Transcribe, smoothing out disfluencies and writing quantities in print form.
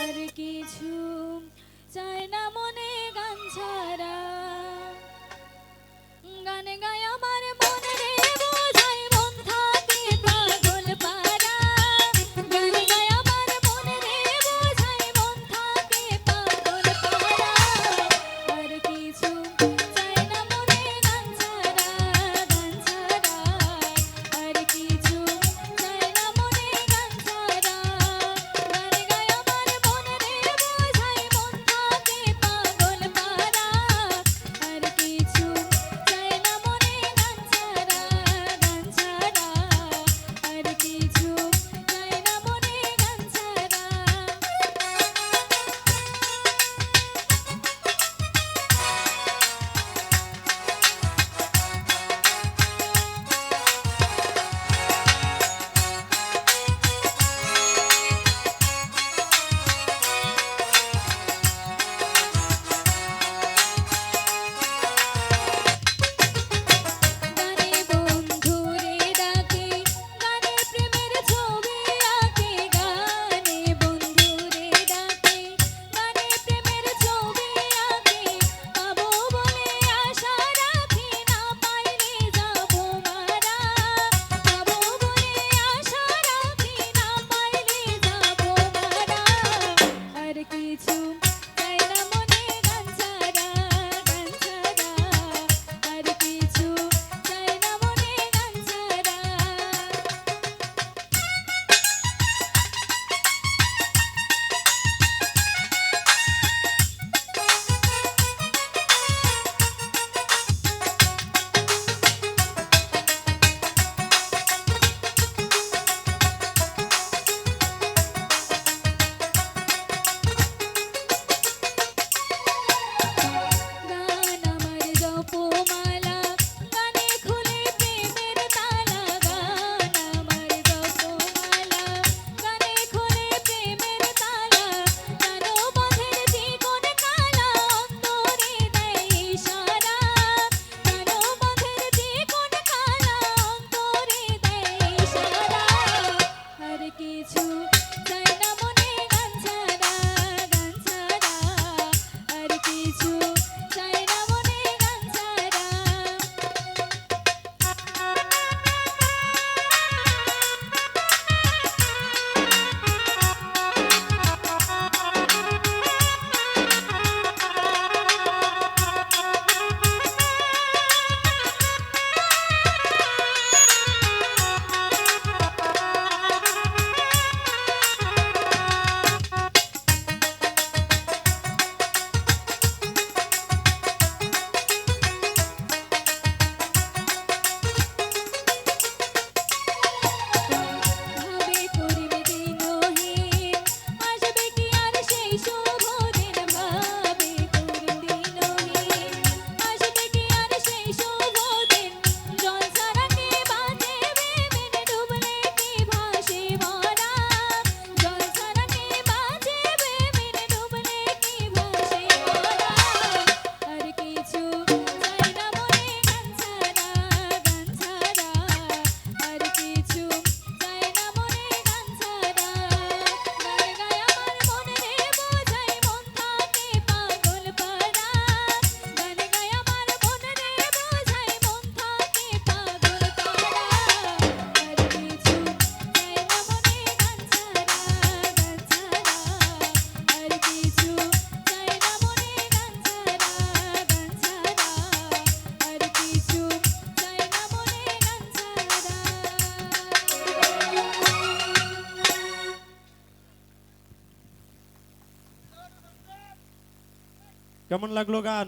আর কিছু চাই না মনে গান ছাড়া গান গায় আমার মন রে বোঝাই মন থাকে পাগল পারা গান গায় আমার মন রে বোঝাই মন থাকে পাগল পারা আর কিছু চাই না মনে গান ছাড়া আর কিছু চাই না মনে গান ছাড়া গান গায় আমার মন রে বোঝাই মন থাকে পাগল পারা আর কিছু চাই না মনে গান ছাড়া আর কিছু চাই না মনে গান ছাড়া গানে বন্ধুরে ডাকে গানে প্রেমের ছবি আঁকে গানে বন্ধুরে ডাকে গানে প্রেমের ছবি আঁকে পাবো বলে আশা রাখি না পাইলে যাবো মারা পাবো বলে আশা রাখি না পাইলে যাবো মারা আর কিছু চাই না মনে গান ছাড়া আর কিছু চাই না মনে গান ছাড়া গান আমার জপমালা গানে খুলে প্রেমের তালা গান আমার জপমালা গানে খুলে প্রেমের তালা জানো পথের জীবন কালা অন্তরে দেয় ইশারা জানো পথের জীবন কালা অন্তরে দেয় ইশারা আর কিছু চাই না মনে গান ছাড়া আর কিছু চাই না মনে গান ছাড়া ভাবে করিবে দিনহীন আসবে কি আর সেই শুভ দিন ভাবে করিবে দিনহীন আসবে কি আর সেই শুভ দিন জল ছাড়া কে বাঁচে বিনে ডুবলে কি ভাসে মরা জল ছাড়া কে বাঁচে বিনে ডুবলে কি ভাসে মরা আর কিছু চাই না মনে গান ছাড়া আর কিছু চাই না মনে গান ছাড়া গান গায় আমার মন রে বোঝাই মন থাকে পাগল পারা গান গায় আমার মন রে বোঝাই মন থাকে পাগল পারা আর কিছু চাই না মনে গান ছাড়া আর কিছু চাই না মনে গান ছাড়া আর কিছু চাই না মনে গান ছাড়া কেমন লাগলো গান?